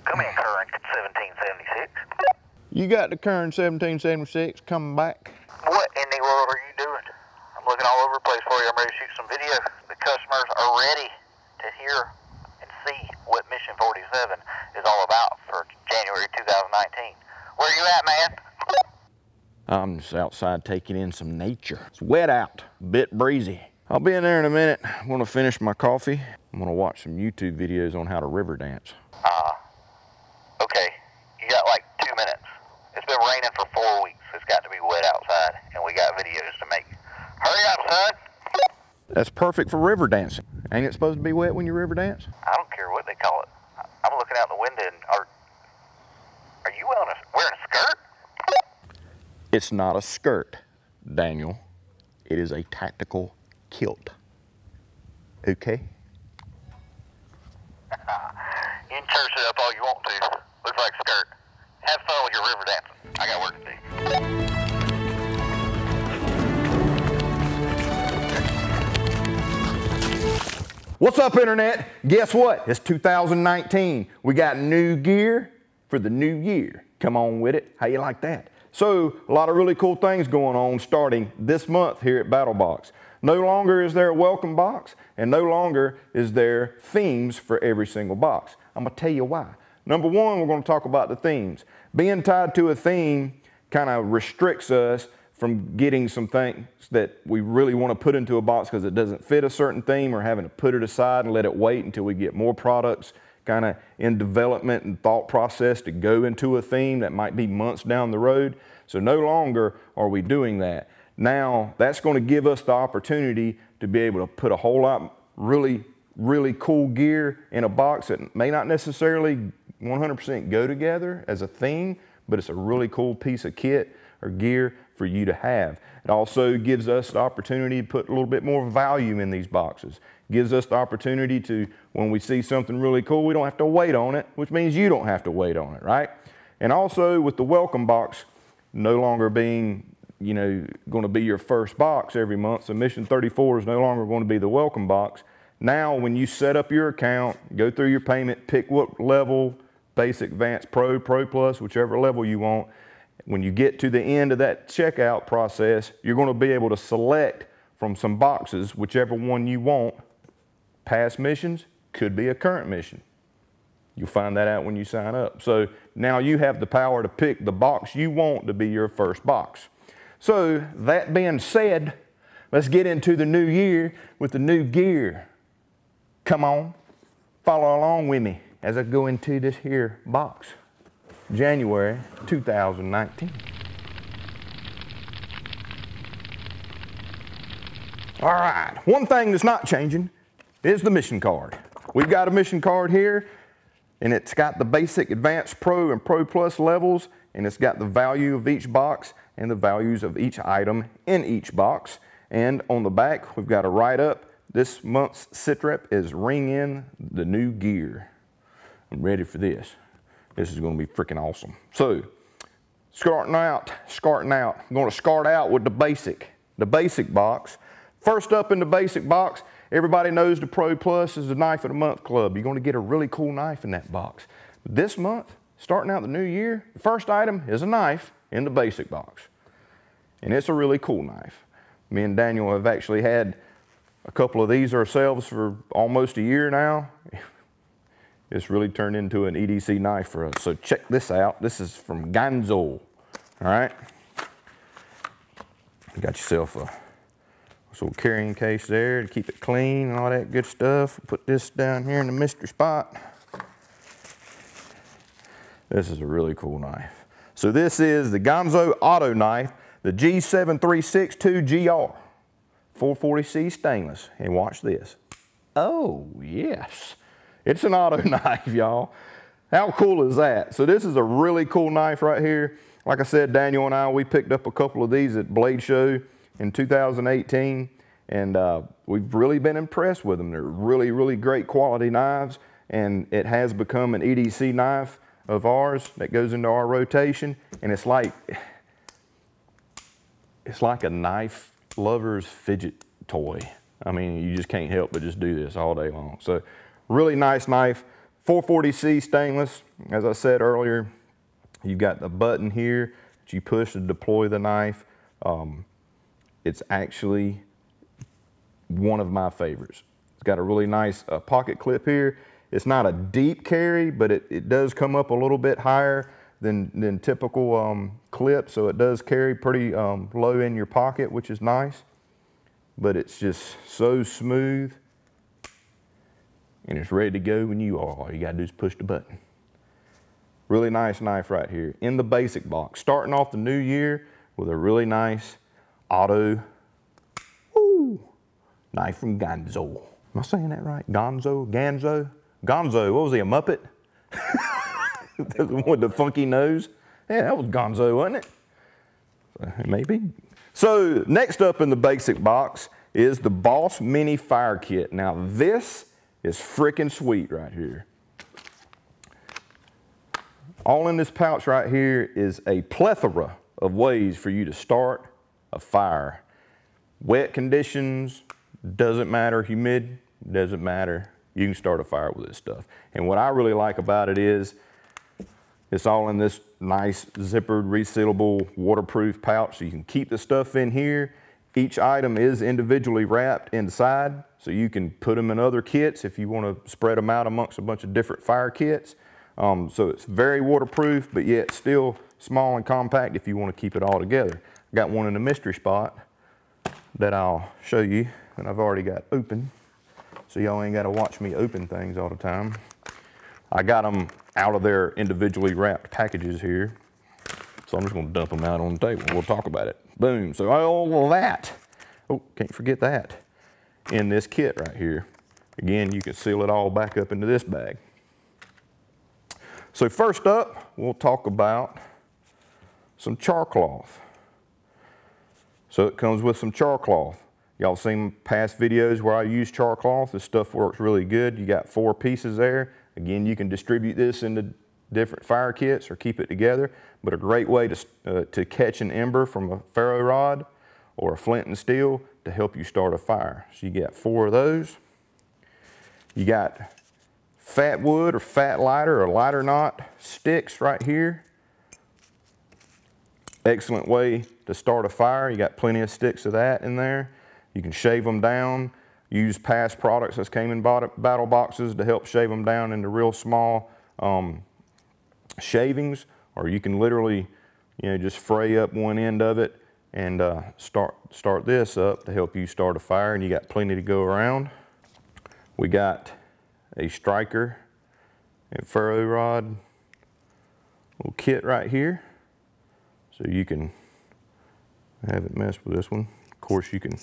Come in, current 1776. You got the current 1776 coming back? What in the world are you doing? I'm looking all over the place for you. I'm ready to shoot some video. The customers are ready to hear and see what Mission 47 is all about for January 2019. Where you at, man? I'm just outside taking in some nature. It's wet out, a bit breezy. I'll be in there in a minute. I'm gonna finish my coffee. I'm gonna watch some YouTube videos on how to river dance. Okay. You got like 2 minutes. It's been raining for 4 weeks. It's got to be wet outside, and we got videos to make. Hurry up, son. That's perfect for river dancing. Ain't it supposed to be wet when you river dance? I don't care what they call it. I'm looking out the window and are you wearing a skirt? It's not a skirt, Daniel. It is a tactical kilt. Okay? You can church it up all you want to. Looks like a skirt. Have fun with your river dancing. I got work to do. What's up, Internet? Guess what? It's 2019. We got new gear for the new year. Come on with it. How you like that? So, a lot of really cool things going on starting this month here at Battlbox. No longer is there a welcome box, and no longer is there themes for every single box. I'm gonna tell you why. Number one, we're gonna talk about the themes. Being tied to a theme kind of restricts us from getting some things that we really want to put into a box because it doesn't fit a certain theme, or having to put it aside and let it wait until we get more products kind of in development and thought process to go into a theme that might be months down the road. So no longer are we doing that. Now that's going to give us the opportunity to be able to put a whole lot really cool gear in a box that may not necessarily 100% go together as a theme, but it's a really cool piece of kit or gear for you to have. It also gives us the opportunity to put a little bit more value in these boxes. Gives us the opportunity to, when we see something really cool, we don't have to wait on it, which means you don't have to wait on it, right? And also with the welcome box no longer being, you know, going to be your first box every month, so Mission 34 is no longer going to be the welcome box. Now when you set up your account, go through your payment, pick what level, basic, advanced, pro, pro plus, whichever level you want. When you get to the end of that checkout process, you're going to be able to select from some boxes, whichever one you want. Past missions, could be a current mission. You'll find that out when you sign up. So now you have the power to pick the box you want to be your first box. So that being said, let's get into the new year with the new gear. Come on, follow along with me as I go into this here box. January 2019. All right, one thing that's not changing is the mission card. We've got a mission card here, and it's got the basic, advanced, pro, and pro plus levels, and it's got the value of each box and the values of each item in each box. And on the back, we've got a write-up. This month's SITREP is Ring In the New Gear. I'm ready for this. This is going to be freaking awesome. So, starting out, I'm going to start out with the basic box. First up in the basic box, everybody knows the Pro Plus is the Knife of the Month Club. You're going to get a really cool knife in that box. This month, starting out the new year, the first item is a knife in the basic box. And it's a really cool knife. Me and Daniel have actually had a couple of these ourselves for almost a year now. It's really turned into an EDC knife for us. So check this out. This is from Ganzo. All right. You got yourself a little carrying case there to keep it clean and all that good stuff. Put this down here in the mystery spot. This is a really cool knife. So this is the Ganzo Auto Knife, the G7362GR, 440C stainless. And watch this. Oh, yes. It's an auto knife, y'all. How cool is that? So this is a really cool knife right here. Like I said, Daniel and I, we picked up a couple of these at Blade Show in 2018, and we've really been impressed with them. They're really, really great quality knives, and it has become an EDC knife of ours that goes into our rotation, and it's like a knife lover's fidget toy. I mean, you just can't help but just do this all day long. So really nice knife 440C stainless, as I said earlier. You've got the button here that you push to deploy the knife. It's actually one of my favorites. It's got a really nice pocket clip here. It's not a deep carry, but it does come up a little bit higher than typical clip, so it does carry pretty low in your pocket, which is nice. But it's just so smooth, and it's ready to go when you are. All you gotta do is push the button. Really nice knife right here in the basic box. Starting off the new year with a really nice auto knife from Gonzo. Am I saying that right? Gonzo? Ganzo? Gonzo, what was he, a Muppet? The one with the funky nose? Yeah, that was Gonzo, wasn't it? Maybe. So next up in the basic box is the Boss Mini Fire Kit. Now this is freaking sweet right here. All in this pouch right here is a plethora of ways for you to start a fire. Wet conditions, doesn't matter, humid, doesn't matter. You can start a fire with this stuff. And what I really like about it is it's all in this nice zippered, resealable, waterproof pouch, so you can keep the stuff in here. Each item is individually wrapped inside, so you can put them in other kits if you want to spread them out amongst a bunch of different fire kits. So it's very waterproof, but yet still small and compact if you want to keep it all together. I got one in the mystery spot that I'll show you that I've already got open, so y'all ain't got to watch me open things all the time. I got them out of their individually wrapped packages here, so I'm just going to dump them out on the table. We'll talk about it. Boom. So all of that, oh, can't forget that, in this kit right here. Again, you can seal it all back up into this bag. So first up, we'll talk about some char cloth. So it comes with some char cloth. Y'all seen past videos where I use char cloth. This stuff works really good. You got 4 pieces there. Again, you can distribute this into different fire kits or keep it together, but a great way to catch an ember from a ferro rod or a flint and steel to help you start a fire. So you got 4 of those. You got fat wood or fat lighter or lighter knot sticks right here. Excellent way to start a fire. You got plenty of sticks of that in there. You can shave them down. Use past products that came in battle boxes to help shave them down into real small shavings, or you can literally, just fray up one end of it and start this up to help you start a fire, and you got plenty to go around. We got a striker and ferro rod little kit right here, so you can I haven't messed with this one. Of course, you can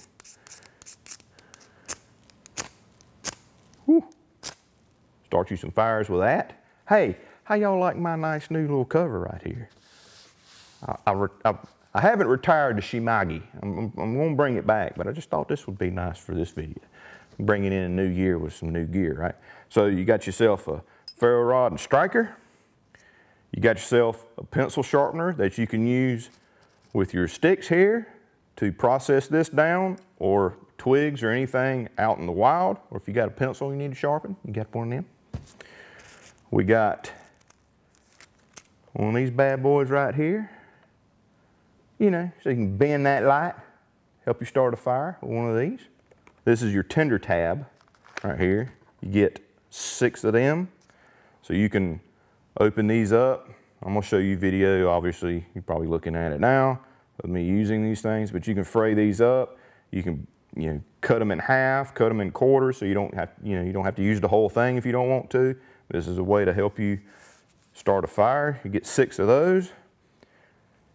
start you some fires with that. Hey, how y'all like my nice new little cover right here? I haven't retired the Shimagi. I'm going to bring it back, but I just thought this would be nice for this video. Bringing in a new year with some new gear, right? So you got yourself a ferro rod and striker. You got yourself a pencil sharpener that you can use with your sticks here to process this down, or twigs or anything out in the wild, or if you got a pencil you need to sharpen, you got one of them. We got one of these bad boys right here, so you can bend that light, help you start a fire with one of these. This is your tinder tab right here. You get 6 of them, so you can open these up. I'm gonna show you video. Obviously, you're probably looking at it now of me using these things, but you can fray these up. You can, cut them in half, cut them in quarters, so you don't have, you don't have to use the whole thing if you don't want to. This is a way to help you start a fire. You get 6 of those.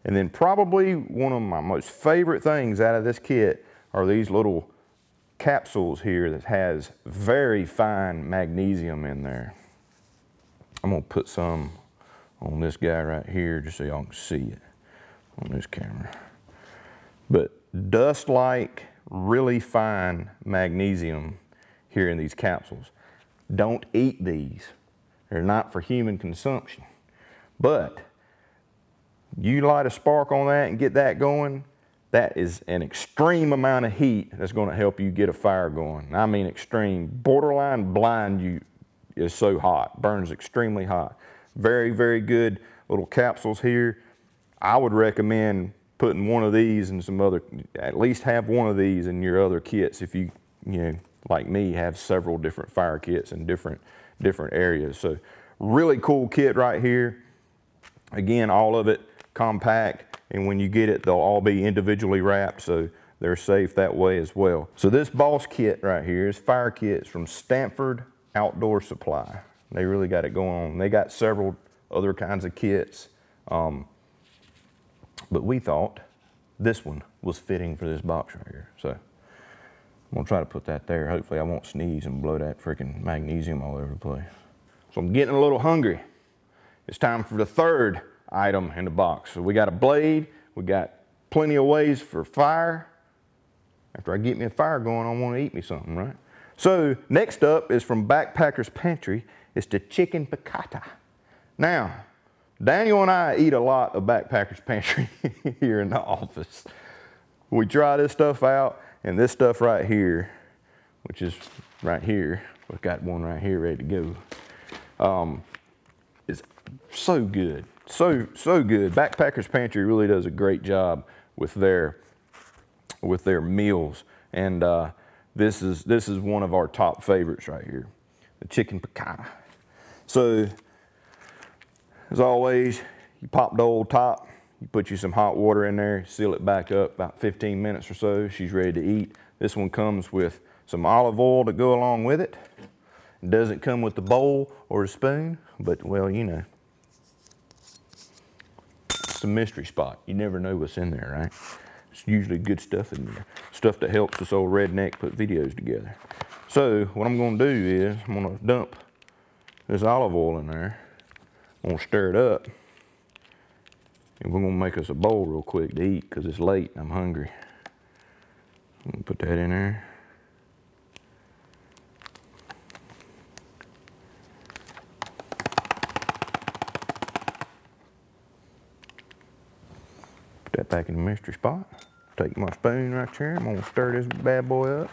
And then probably one of my most favorite things out of this kit are these little capsules here that has very fine magnesium in there. I'm gonna put some on this guy right here just so y'all can see it on this camera. But dust-like, really fine magnesium here in these capsules. Don't eat these. They're not for human consumption. But you light a spark on that and get that going, that is an extreme amount of heat that's going to help you get a fire going. I mean extreme, borderline blind you is so hot, burns extremely hot. Very, very good little capsules here. I would recommend putting one of these and some other, at least have one of these in your other kits if you know, like me, have several different fire kits in different areas. So really cool kit right here. Again, all of it compact, and when you get it, they'll all be individually wrapped, so they're safe that way as well. So this Boss kit right here is fire kits from Stanford Outdoor Supply. They really got it going on. They got several other kinds of kits, but we thought this one was fitting for this box right here. So I'm gonna try to put that there. Hopefully I won't sneeze and blow that freaking magnesium all over the place. So I'm getting a little hungry. It's time for the third item in the box. So we got a blade, we got plenty of ways for fire. After I get me a fire going, I want to eat me something, right? So next up is from Backpacker's Pantry. It's the chicken piccata. Now, Daniel and I eat a lot of Backpacker's Pantry here in the office. We try this stuff out, and this stuff right here, which is right here, we've got one right here ready to go, is so good, so good. Backpacker's Pantry really does a great job with their meals, and this is one of our top favorites right here, the chicken piccata. So as always, you pop the old top, you put you some hot water in there, seal it back up about 15 minutes or so, she's ready to eat. This one comes with some olive oil to go along with it. It doesn't come with the bowl or a spoon, but well, you know, it's a mystery spot. You never know what's in there, right? It's usually good stuff in there. Stuff that helps this old redneck put videos together. So what I'm gonna do is I'm gonna dump this olive oil in there. I'm gonna stir it up. And we're gonna make us a bowl real quick to eat because it's late and I'm hungry. I'm gonna put that in there. Put that back in the mystery spot. Take my spoon right here. I'm gonna stir this bad boy up.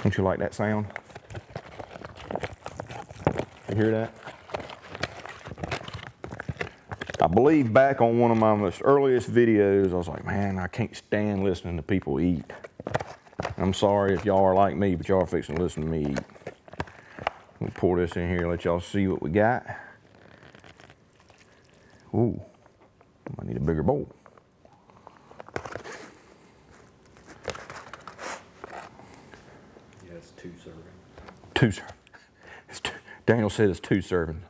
Don't you like that sound? You hear that? I believe back on one of my most earliest videos, I was like, man, I can't stand listening to people eat. I'm sorry if y'all are like me, but y'all are fixing to listen to me eat. We'll pour this in here, let y'all see what we got. Ooh, I need a bigger bowl. Yeah, it's 2 servings. 2 servings. Daniel said it's 2 servings.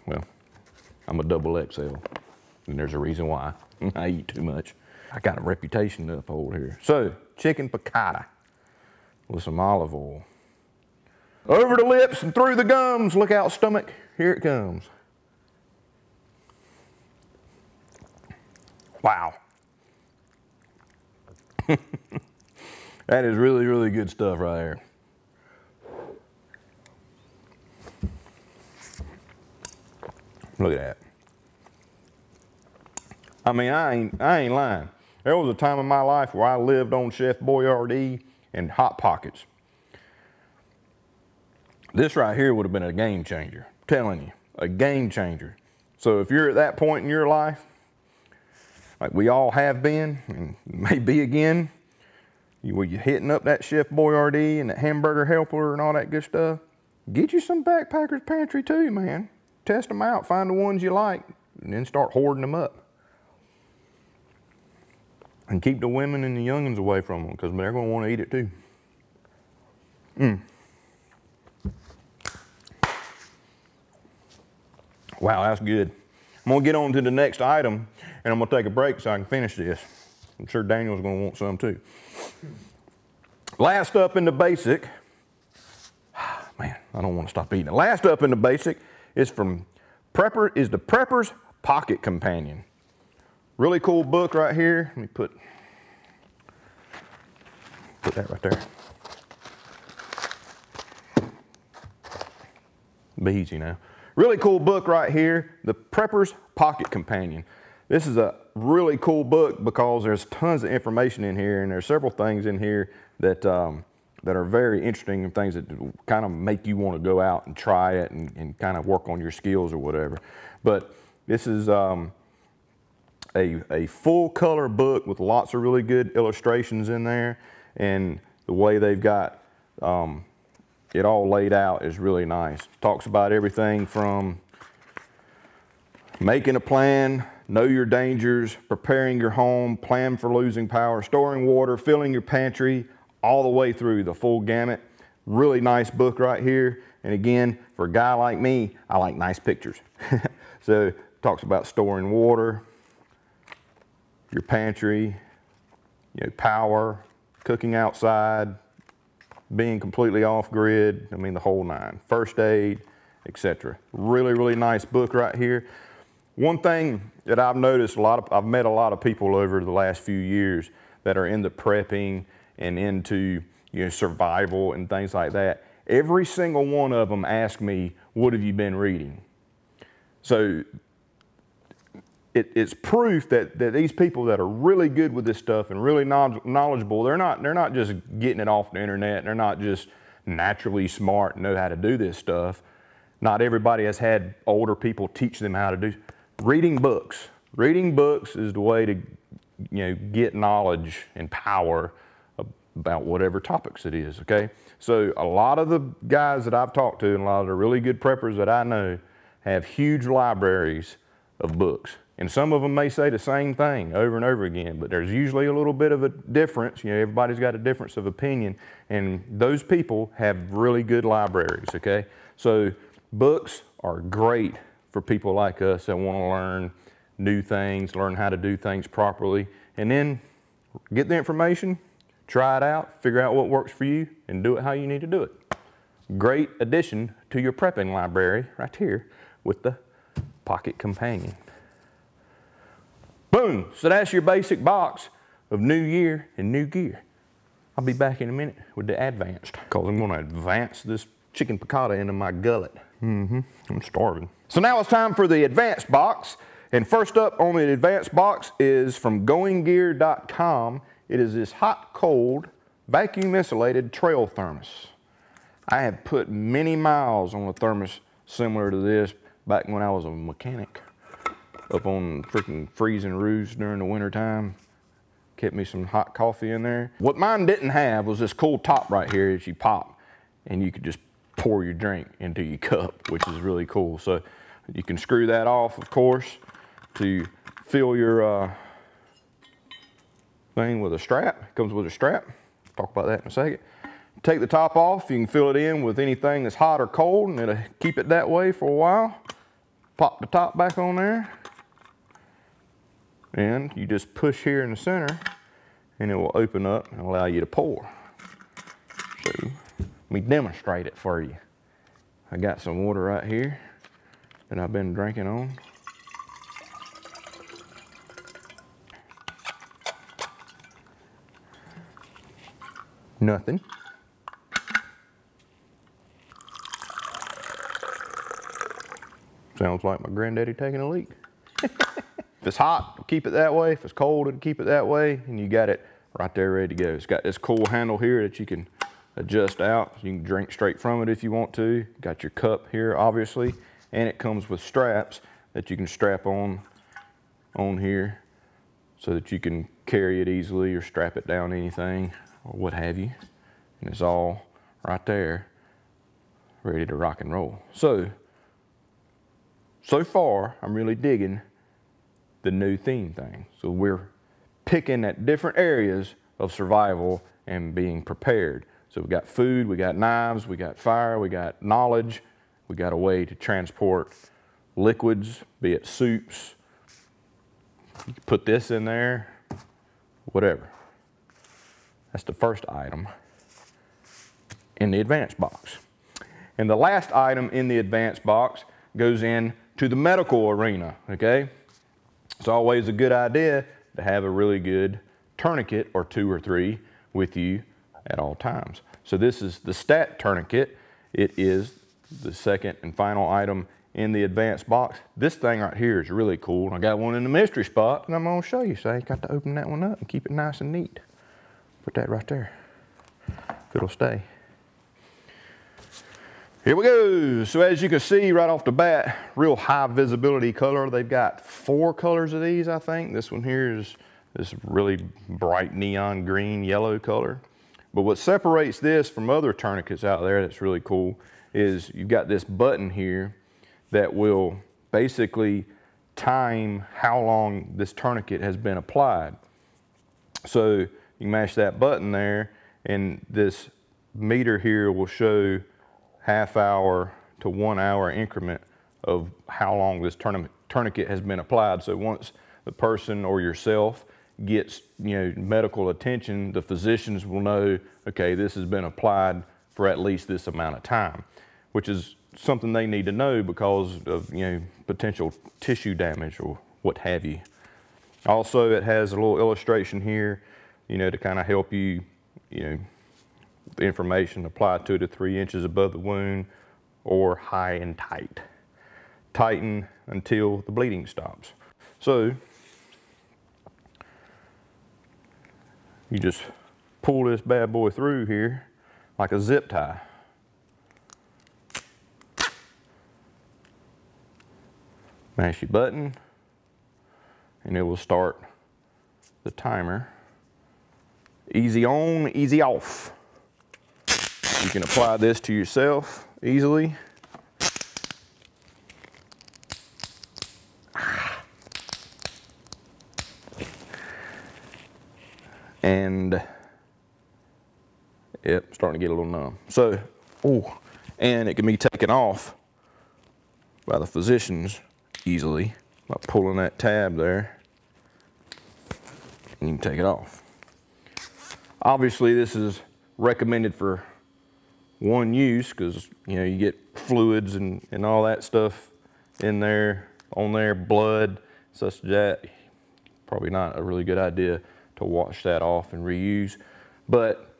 Well, I'm a double XL, and there's a reason why. I eat too much. I got a reputation to uphold here. So, chicken piccata with some olive oil. Over the lips and through the gums. Look out, stomach. Here it comes. Wow. That is really, really good stuff right there. Look at that. I mean, I ain't lying. There was a time in my life where I lived on Chef Boyardee and Hot Pockets. This right here would have been a game changer. I'm telling you, a game changer. So if you're at that point in your life, like we all have been, and may be again, where you're hitting up that Chef Boyardee and that Hamburger Helper and all that good stuff, get you some Backpacker's Pantry too, man. Test them out, find the ones you like, and then start hoarding them up. And keep the women and the youngins away from them, because they're going to want to eat it too. Wow, that's good. I'm going to get on to the next item, and I'm going to take a break so I can finish this. I'm sure Daniel's going to want some too. Last up in the basic, man, I don't want to stop eating it. Last up in the basic is from the Prepper's Pocket Companion. Really cool book right here. Let me put that right there. Be easy now. Really cool book right here, the Prepper's Pocket Companion. This is a really cool book because there's tons of information in here, and there's several things in here that that are very interesting and things that kind of make you want to go out and try it and kind of work on your skills or whatever. But this is a full color book with lots of really good illustrations in there, and the way they've got it all laid out is really nice. Talks about everything from making a plan, know your dangers, preparing your home, plan for losing power, storing water, filling your pantry, all the way through the full gamut. Really nice book right here. And again, for a guy like me, I like nice pictures. So talks about storing water, your pantry, you know, power, cooking outside, being completely off grid, I mean the whole nine, first aid, etc. Really, really nice book right here. One thing that I've noticed, I've met a lot of people over the last few years that are into prepping and into, you know, survival and things like that. Every single one of them ask me, what have you been reading? So it's proof that these people that are really good with this stuff and really knowledgeable, they're not just getting it off the internet. They're not just naturally smart and know how to do this stuff. Not everybody has had older people teach them how to do. Reading books. Reading books is the way to, you know, get knowledge and power about whatever topics it is, okay? So a lot of the guys that I've talked to and a lot of the really good preppers that I know have huge libraries of books. And some of them may say the same thing over and over again, but there's usually a little bit of a difference. You know, everybody's got a difference of opinion, and those people have really good libraries, okay? So books are great for people like us that want to learn new things, learn how to do things properly, and then get the information, try it out, figure out what works for you, and do it how you need to do it. Great addition to your prepping library right here with the pocket companion. Boom, so that's your basic box of new year and new gear. I'll be back in a minute with the advanced, because I'm gonna advance this chicken piccata into my gullet. I'm starving. So now it's time for the advanced box. And first up on the advanced box is from goinggear.com. It is this hot, cold, vacuum insulated trail thermos. I have put many miles on a thermos similar to this back when I was a mechanic up on freaking freezing roofs during the winter time. Kept me some hot coffee in there. What mine didn't have was this cool top right here that you pop and you could just pour your drink into your cup, which is really cool. So you can screw that off, of course, to fill your thing with a strap. It comes with a strap. Talk about that in a second. Take the top off. You can fill it in with anything that's hot or cold, and it'll keep it that way for a while. Pop the top back on there, and you just push here in the center, and it will open up and allow you to pour. So let me demonstrate it for you. I got some water right here that I've been drinking on. Nothing. Sounds like my granddaddy taking a leak. If it's hot, it'll keep it that way. If it's cold, it'll keep it that way. And you got it right there ready to go. It's got this cool handle here that you can adjust out. You can drink straight from it if you want to. Got your cup here, obviously. And it comes with straps that you can strap on here so that you can carry it easily or strap it down to anything or what have you. And it's all right there, ready to rock and roll. So far, I'm really digging the new theme thing. So we're picking at different areas of survival and being prepared. So we got food, we got knives, we got fire, we got knowledge, we got a way to transport liquids, be it soups. You can put this in there, whatever. That's the first item in the advanced box. And the last item in the advanced box goes in to the medical arena, okay? It's always a good idea to have a really good tourniquet or 2 or 3 with you at all times. So this is the stat tourniquet. It is the second and final item in the advanced box. This thing right here is really cool. I got one in the mystery spot and I'm gonna show you. So I got to open that one up and keep it nice and neat. Put that right there. if it'll stay. Here we go. So as you can see right off the bat, real high visibility color. They've got 4 colors of these, I think. This one here is this really bright neon green yellow color. But what separates this from other tourniquets out there that's really cool is you've got this button here that will basically time how long this tourniquet has been applied. So you mash that button there and this meter here will show half-hour to 1-hour increment of how long this tourniquet has been applied. So once the person or yourself gets medical attention, the physicians will know, okay, this has been applied for at least this amount of time, which is something they need to know because of potential tissue damage or what have you. Also, it has a little illustration here, to kind of help you, the information applied 2 to 3 inches above the wound or high and tight. Tighten until the bleeding stops. So you just pull this bad boy through here like a zip tie. Mash your button and it will start the timer. Easy on, easy off. You can apply this to yourself easily. And yep, starting to get a little numb. So, and it can be taken off by the physicians easily by pulling that tab there, and you can take it off. Obviously, this is recommended for one use because you get fluids and all that stuff in there, on there, blood, such that probably not a really good idea to wash that off and reuse. But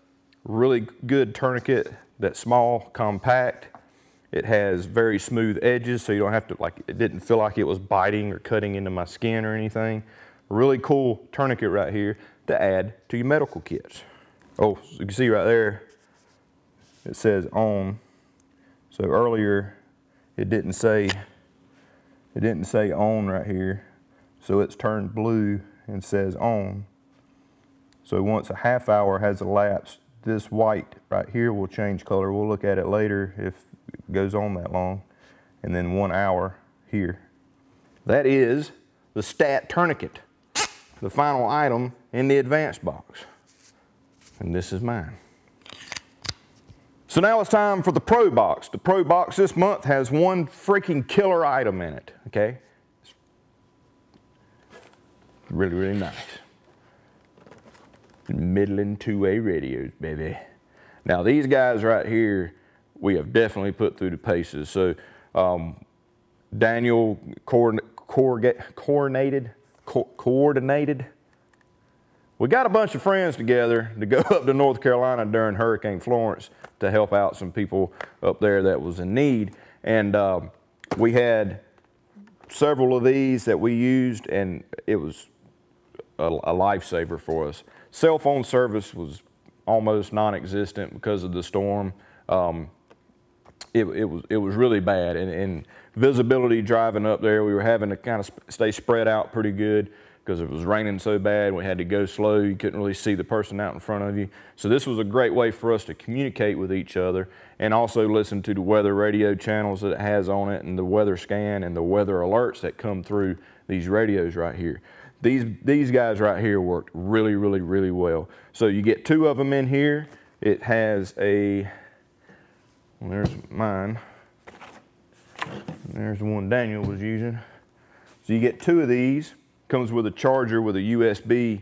really good tourniquet, that's small, compact. It has very smooth edges, so you don't have to, it didn't feel like it was biting or cutting into my skin or anything. Really cool tourniquet right here to add to your medical kits. Oh, so you can see right there, it says on. So earlier, it didn't say on right here. So it's turned blue and says on. So once a half hour has elapsed, this white right here will change color. We'll look at it later if it goes on that long. And then 1 hour here. That is the Stat Tourniquet, the final item in the advanced box. And this is mine. So now it's time for the Pro Box. The Pro Box this month has one freaking killer item in it, okay? It's really, really nice. Midland 2A radios, baby. Now these guys right here, we have definitely put through the paces. So Daniel coordinated. We got a bunch of friends together to go up to North Carolina during Hurricane Florence to help out some people up there that was in need. And we had several of these that we used, and it was a lifesaver for us. Cell phone service was almost non-existent because of the storm. It was really bad, and visibility driving up there, we were having to kind of stay spread out pretty good because it was raining so bad. We had to go slow. You couldn't really see the person out in front of you. So this was a great way for us to communicate with each other and also listen to the weather radio channels that it has on it and the weather scan and the weather alerts that come through these radios right here. These guys right here worked really, really, really well. So you get 2 of them in here. It has a, well, there's mine. There's the one Daniel was using. So you get 2 of these. Comes with a charger with a USB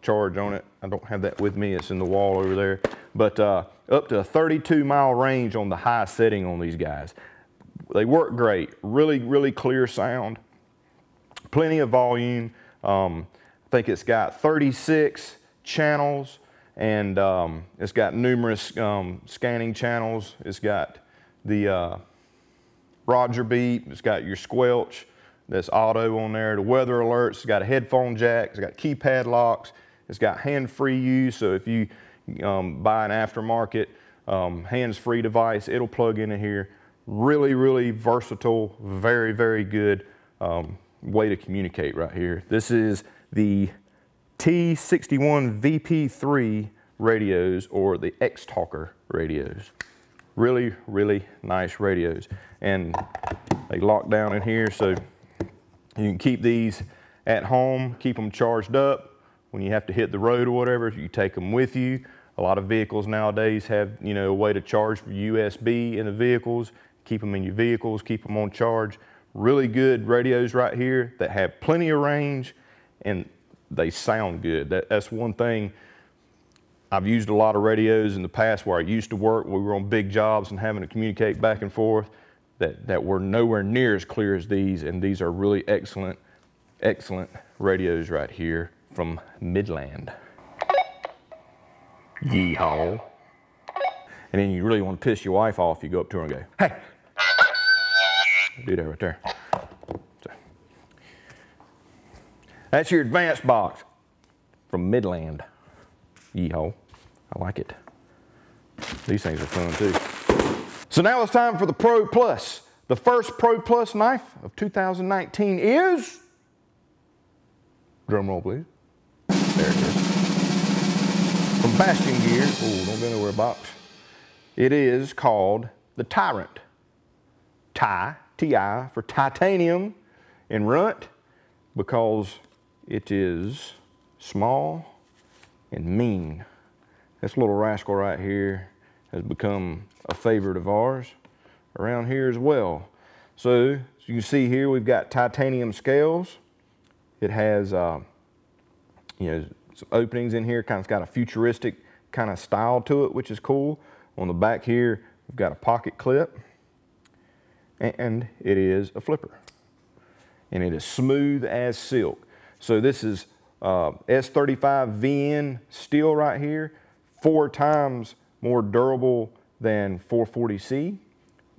charge on it. I don't have that with me, it's in the wall over there. But up to a 32-mile range on the high setting on these guys. They work great, really, really clear sound, plenty of volume. I think it's got 36 channels, and it's got numerous scanning channels. It's got the Roger beep, it's got your squelch, that's auto on there, the weather alerts, it's got a headphone jack, it's got keypad locks, it's got hand-free use, so if you buy an aftermarket hands-free device. It'll plug into here. Really, really versatile, very, very good way to communicate right here. This is the T61 VP3 radios, or the X-Talker radios. Really, really nice radios. And they lock down in here, so you can keep these at home, keep them charged up. When you have to hit the road or whatever, you take them with you. A lot of vehicles nowadays have, you know, a way to charge for USB in the vehicles. Keep them in your vehicles, keep them on charge. Really good radios right here that have plenty of range, and they sound good. That's one thing. I've used a lot of radios in the past where I used to work. We were on big jobs and having to communicate back and forth that were nowhere near as clear as these, and these are really excellent, excellent radios right here from Midland. Yeehaw. And then you really want to piss your wife off, you go up to her and go, hey. Do that right there. So, that's your advanced box from Midland. Yeehaw. I like it. These things are fun too. So now it's time for the Pro Plus. The first Pro Plus knife of 2019 is, drum roll please. There it is. From Bastion Gear. Oh, don't go nowhere, box. It is called the Tyrant. T-I for titanium in runt, because it is small and mean. This little rascal right here has become a favorite of ours around here as well. So as you can see here, we've got titanium scales. It has you know, some openings in here, kind of got a futuristic kind of style to it, which is cool. On the back here, we've got a pocket clip, and it is a flipper, and it is smooth as silk. So this is S35 VN steel right here, 4 times more durable than 440C.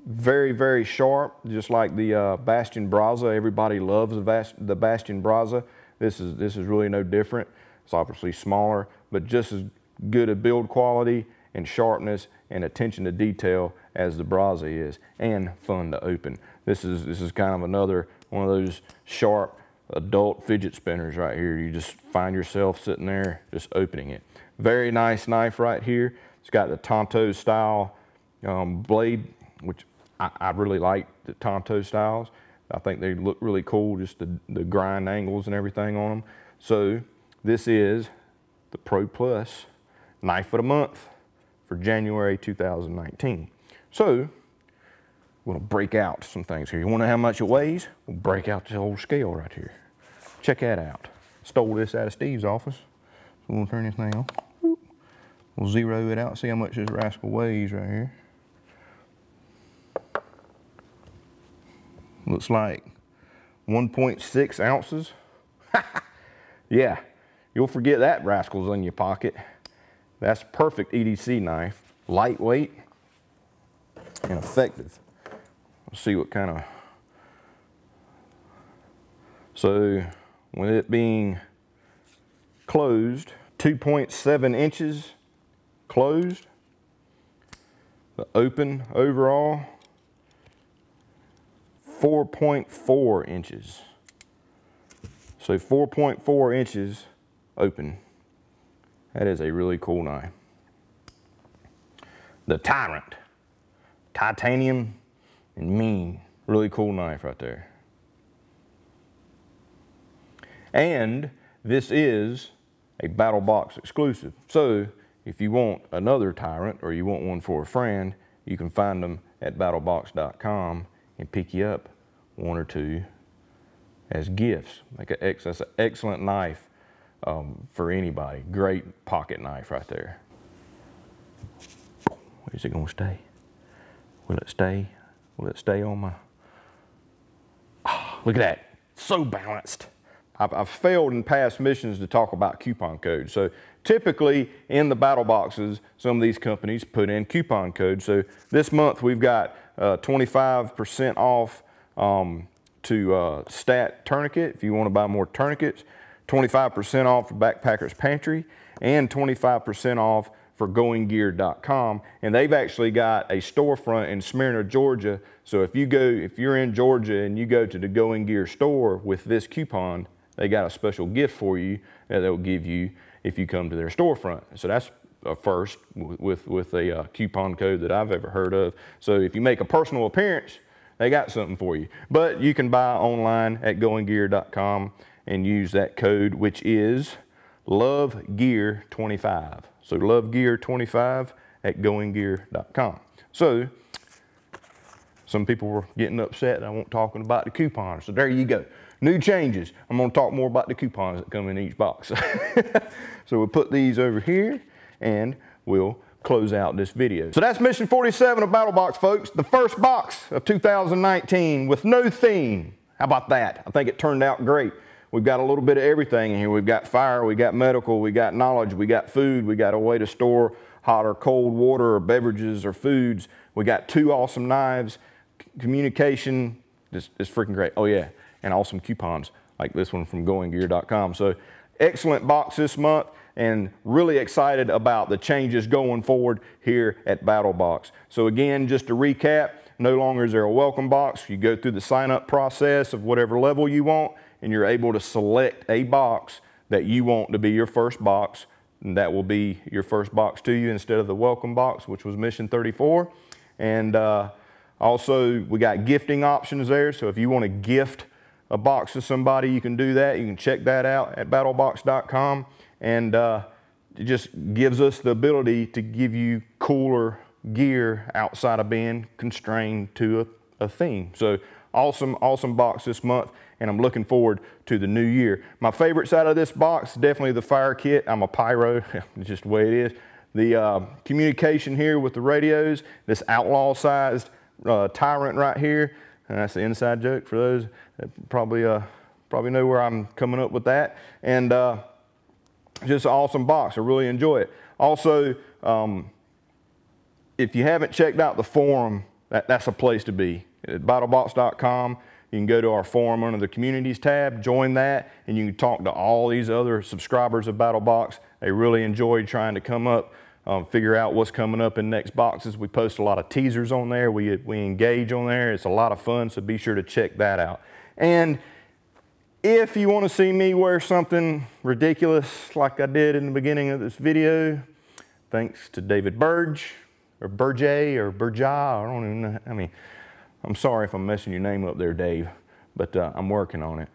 Very, very sharp, just like the Bastion Brazza. Everybody loves the Bastion Brazza. This is really no different. It's obviously smaller, but just as good a build quality and sharpness and attention to detail as the Brazza is, and fun to open. This is kind of another one of those sharp adult fidget spinners right here. You just find yourself sitting there just opening it. Very nice knife right here. It's got the Tonto style blade, which I really like the Tonto styles. I think they look really cool, just the grind angles and everything on them. So this is the Pro Plus Knife of the Month for January 2019. So we're gonna break out some things here. You wanna know how much it weighs? We'll break out this old scale right here. Check that out. Stole this out of Steve's office. So we'll turn this thing on. We'll zero it out, see how much this rascal weighs right here. Looks like 1.6 ounces. Yeah, you'll forget that rascal's in your pocket. That's perfect EDC knife. Lightweight and effective. Let's see what kind of... So, with it being closed, 2.7 inches closed. The open overall, 4.4 inches. So 4.4 inches open. That is a really cool knife. The Tyrant, titanium and mean. Really cool knife right there. And this is a Battlbox exclusive. So if you want another Tyrant or you want one for a friend, you can find them at battlbox.com and pick you up 1 or 2 as gifts. That's an excellent knife for anybody. Great pocket knife right there. Where's it gonna stay? Will it stay? Will it stay on my... Oh, look at that, so balanced. I've failed in past missions to talk about coupon codes. So typically in the battle boxes, some of these companies put in coupon codes. So this month we've got 25% off to Stat Tourniquet if you want to buy more tourniquets, 25% off for Backpacker's Pantry, and 25% off for goinggear.com, and they've actually got a storefront in Smyrna, Georgia. So if you're in Georgia and you go to the Going Gear store with this coupon, they got a special gift for you that they'll give you if you come to their storefront. So that's a first with a coupon code that I've ever heard of. So if you make a personal appearance, they got something for you. But you can buy online at goinggear.com and use that code, which is LoveGear25. So LoveGear25 at goinggear.com. So some people were getting upset that I wasn't talking about the coupons. So there you go. New changes. I'm going to talk more about the coupons that come in each box. So we'll put these over here and we'll close out this video. So that's mission 47 of Battlbox, folks. The first box of 2019 with no theme. How about that? I think it turned out great. We've got a little bit of everything in here. We've got fire, we got medical, we got knowledge, we got food, we got a way to store hot or cold water or beverages or foods. We got 2 awesome knives, communication, it's freaking great. Oh yeah, and awesome coupons like this one from goinggear.com. So excellent box this month, and really excited about the changes going forward here at Battlbox. So again, just to recap, no longer is there a welcome box. You go through the sign up process of whatever level you want, and you're able to select a box that you want to be your first box, and that will be your first box to you instead of the welcome box, which was mission 34. And also we got gifting options there. So if you want to gift a box to somebody, you can do that. You can check that out at battlbox.com. And it just gives us the ability to give you cooler gear outside of being constrained to a theme. So awesome, awesome box this month, and I'm looking forward to the new year. My favorites out of this box, definitely the fire kit. I'm a pyro, it's just the way it is. The communication here with the radios, this outlaw-sized Tyrant right here, and that's the inside joke for those that probably know where I'm coming up with that. And just an awesome box. I really enjoy it. Also, if you haven't checked out the forum, that's a place to be. At battlbox.com, you can go to our forum under the communities tab, join that, and you can talk to all these other subscribers of Battlbox. They really enjoy trying to come up, figure out what's coming up in next boxes. We post a lot of teasers on there. We engage on there. It's a lot of fun, so be sure to check that out. And if you want to see me wear something ridiculous like I did in the beginning of this video, thanks to David Burge, or Burjay, or Burja, I don't even know. I mean, I'm sorry if I'm messing your name up there, Dave, but I'm working on it.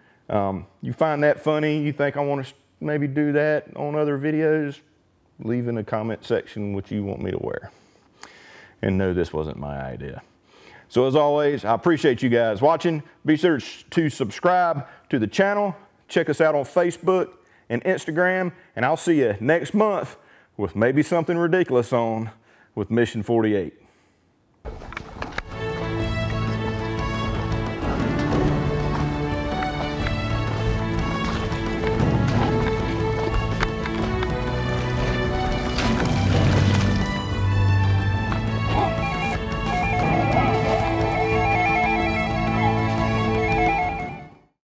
You find that funny, you think I want to maybe do that on other videos, leave in the comment section what you want me to wear. And no, this wasn't my idea. So as always, I appreciate you guys watching. Be sure to subscribe to the channel. Check us out on Facebook and Instagram, and I'll see you next month with maybe something ridiculous on with Mission 48.